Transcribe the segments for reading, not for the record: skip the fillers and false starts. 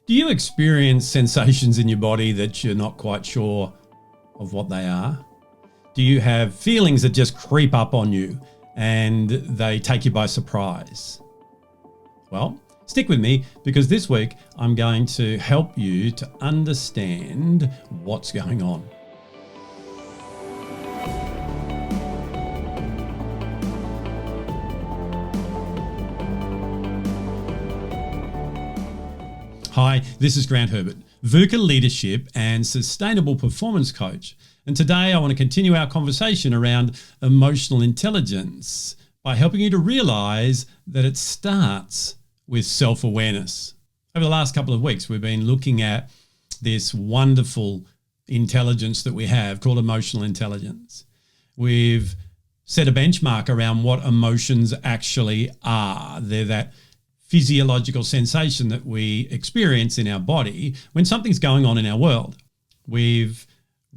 Do you experience sensations in your body that you're not quite sure of what they are? Do you have feelings that just creep up on you and they take you by surprise? Well, stick with me because this week I'm going to help you to understand what's going on. Hi, this is Grant Herbert, VUCA Leadership and Sustainable Performance Coach. And today I want to continue our conversation around emotional intelligence by helping you to realize that it starts with self-awareness. Over the last couple of weeks, we've been looking at this wonderful intelligence that we have called emotional intelligence. We've set a benchmark around what emotions actually are. They're that physiological sensation that we experience in our body when something's going on in our world. We've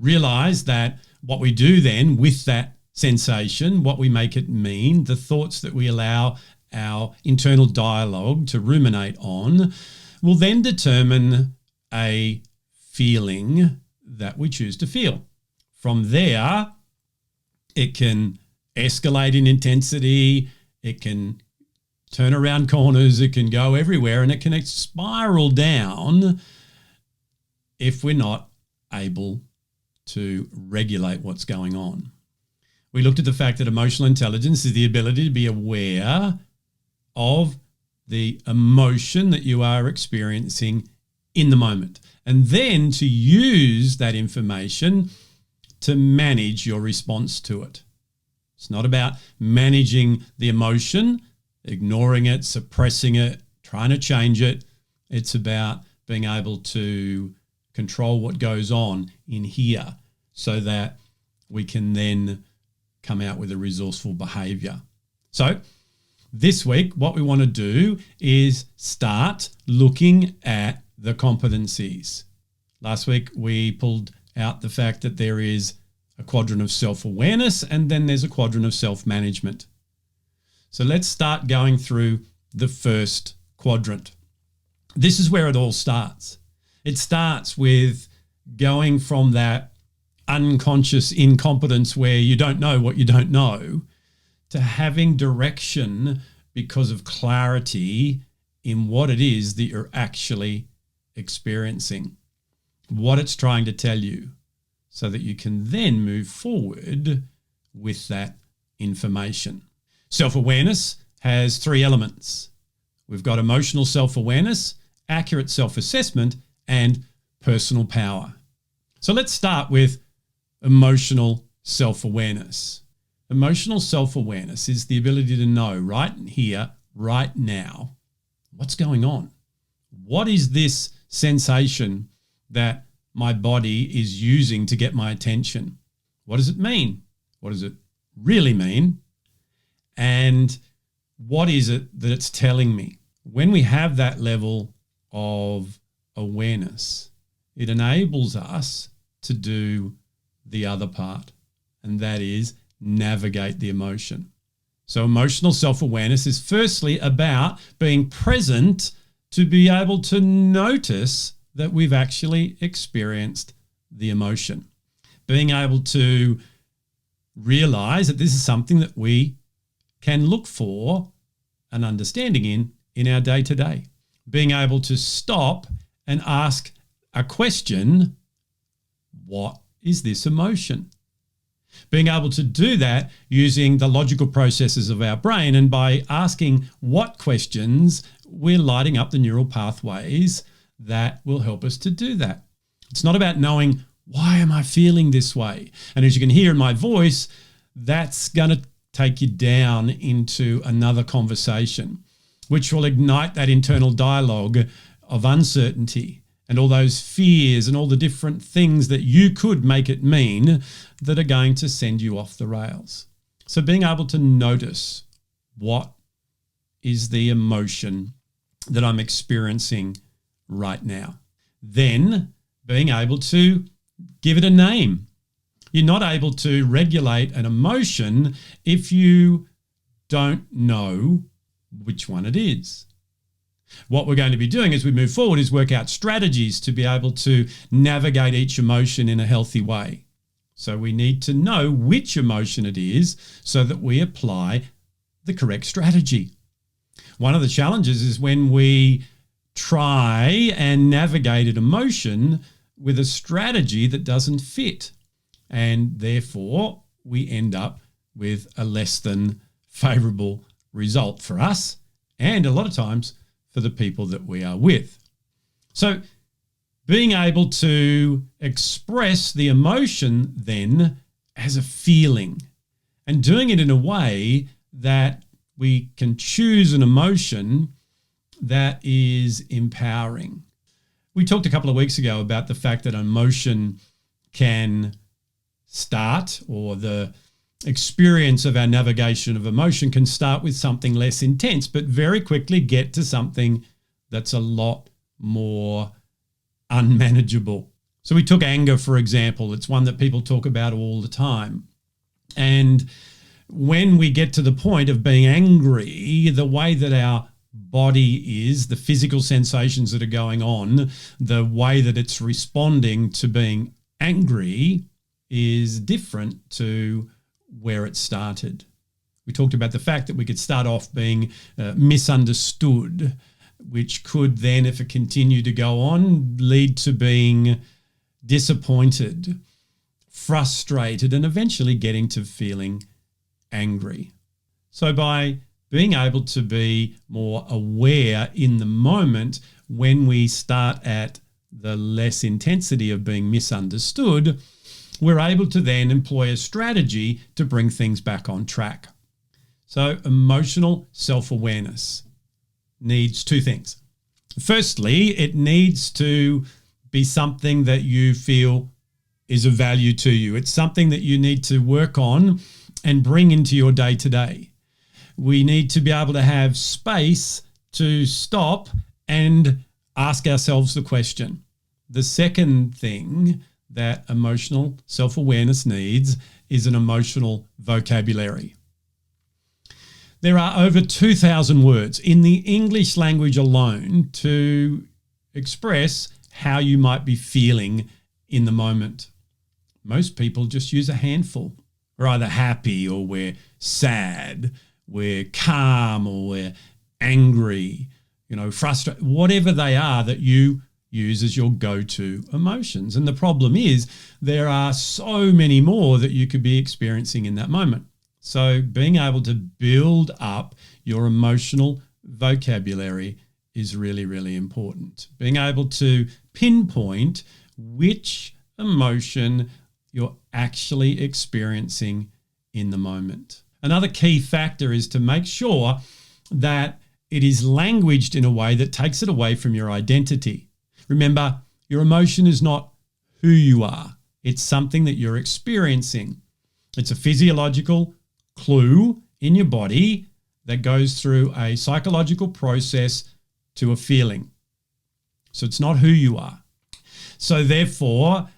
realized that what we do then with that sensation, what we make it mean, the thoughts that we allow our internal dialogue to ruminate on, will then determine a feeling that we choose to feel. From there, it can escalate in intensity, it can turn around corners, it can go everywhere, and it can spiral down if we're not able to regulate what's going on. We looked at the fact that emotional intelligence is the ability to be aware of the emotion that you are experiencing in the moment, and then to use that information to manage your response to it. It's not about managing the emotion, ignoring it, suppressing it, trying to change it. It's about being able to control what goes on in here so that we can then come out with a resourceful behavior. So this week, what we want to do is start looking at the competencies. Last week, we pulled out the fact that there is a quadrant of self-awareness and then there's a quadrant of self-management. So let's start going through the first quadrant. This is where it all starts. It starts with going from that unconscious incompetence where you don't know what you don't know to having direction because of clarity in what it is that you're actually experiencing, what it's trying to tell you, so that you can then move forward with that information. Self-awareness has three elements. We've got emotional self-awareness, accurate self-assessment, and personal power. So let's start with emotional self-awareness. Emotional self-awareness is the ability to know right here, right now, what's going on. What is this sensation that my body is using to get my attention? What does it mean? What does it really mean? And what is it that it's telling me? When we have that level of awareness, it enables us to do the other part, and that is navigate the emotion. So emotional self-awareness is firstly about being present to be able to notice that we've actually experienced the emotion. Being able to realize that this is something that we can look for an understanding in our day-to-day. Being able to stop and ask a question, what is this emotion? Being able to do that using the logical processes of our brain, and by asking what questions, we're lighting up the neural pathways that will help us to do that. It's not about knowing, why am I feeling this way? And as you can hear in my voice, that's going to take you down into another conversation, which will ignite that internal dialogue of uncertainty and all those fears and all the different things that you could make it mean that are going to send you off the rails. So being able to notice what is the emotion that I'm experiencing right now. Then being able to give it a name. You're not able to regulate an emotion if you don't know which one it is. What we're going to be doing as we move forward is work out strategies to be able to navigate each emotion in a healthy way. So we need to know which emotion it is so that we apply the correct strategy. One of the challenges is when we try and navigate an emotion with a strategy that doesn't fit, and therefore we end up with a less than favorable result for us and a lot of times for the people that we are with. So being able to express the emotion then as a feeling and doing it in a way that we can choose an emotion that is empowering. We talked a couple of weeks ago about the fact that emotion can start, or the experience of our navigation of emotion can start with something less intense, but very quickly get to something that's a lot more unmanageable. So we took anger, for example. It's one that people talk about all the time. And when we get to the point of being angry, the way that our body is, the physical sensations that are going on, the way that it's responding to being angry is different to where it started. We talked about the fact that we could start off being misunderstood, which could then, if it continued to go on, lead to being disappointed, frustrated, and eventually getting to feeling angry. So by being able to be more aware in the moment when we start at the less intensity of being misunderstood, we're able to then employ a strategy to bring things back on track. So emotional self-awareness needs two things. Firstly, it needs to be something that you feel is of value to you. It's something that you need to work on and bring into your day-to-day. We need to be able to have space to stop and ask ourselves the question. The second thing that emotional self-awareness needs is an emotional vocabulary. There are over 2,000 words in the English language alone to express how you might be feeling in the moment. Most people just use a handful. We're either happy or we're sad, we're calm or we're angry, frustrated, whatever they are that you use as your go-to emotions. And the problem is there are so many more that you could be experiencing in that moment. So being able to build up your emotional vocabulary is really, really important. Being able to pinpoint which emotion you're actually experiencing in the moment. Another key factor is to make sure that it is languaged in a way that takes it away from your identity. Remember, your emotion is not who you are. It's something that you're experiencing. It's a physiological clue in your body that goes through a psychological process to a feeling. So it's not who you are. So therefore,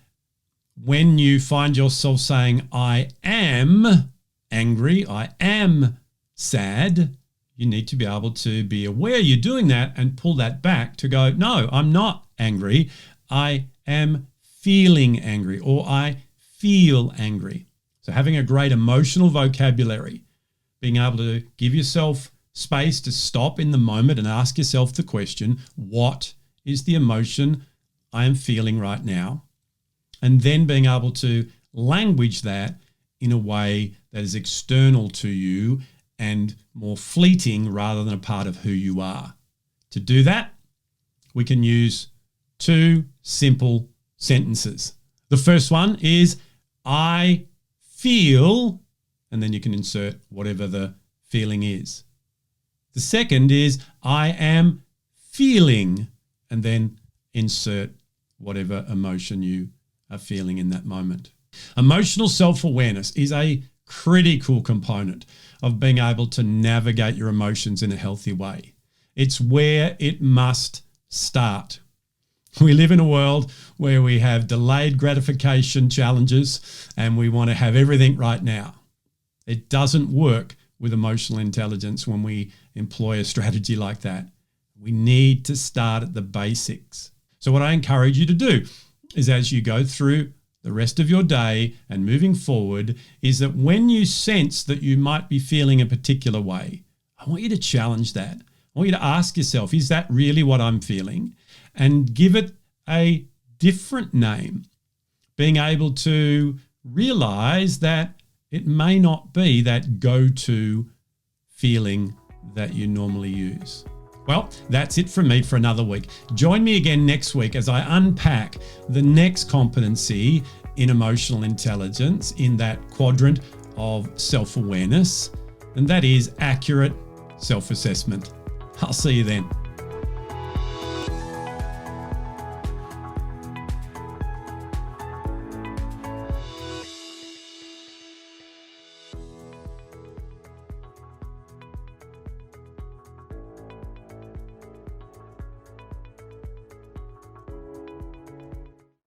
when you find yourself saying, I am angry, I am sad, you need to be able to be aware you're doing that and pull that back to go, no, I'm not angry. I am feeling angry, or I feel angry. So having a great emotional vocabulary, being able to give yourself space to stop in the moment and ask yourself the question, what is the emotion I am feeling right now? And then being able to language that in a way that is external to you and more fleeting rather than a part of who you are. To do that, we can use two simple sentences. The first one is, I feel, and then you can insert whatever the feeling is. The second is, I am feeling, and then insert whatever emotion you are feeling in that moment. Emotional self-awareness is a critical component of being able to navigate your emotions in a healthy way. It's where it must start. We live in a world where we have delayed gratification challenges and we want to have everything right now. It doesn't work with emotional intelligence when we employ a strategy like that. We need to start at the basics. So what I encourage you to do is, as you go through the rest of your day and moving forward, is that when you sense that you might be feeling a particular way, I want you to challenge that. I want you to ask yourself, is that really what I'm feeling? And give it a different name. Being able to realize that it may not be that go-to feeling that you normally use. Well, that's it from me for another week. Join me again next week as I unpack the next competency in emotional intelligence in that quadrant of self-awareness, and that is accurate self-assessment. I'll see you then.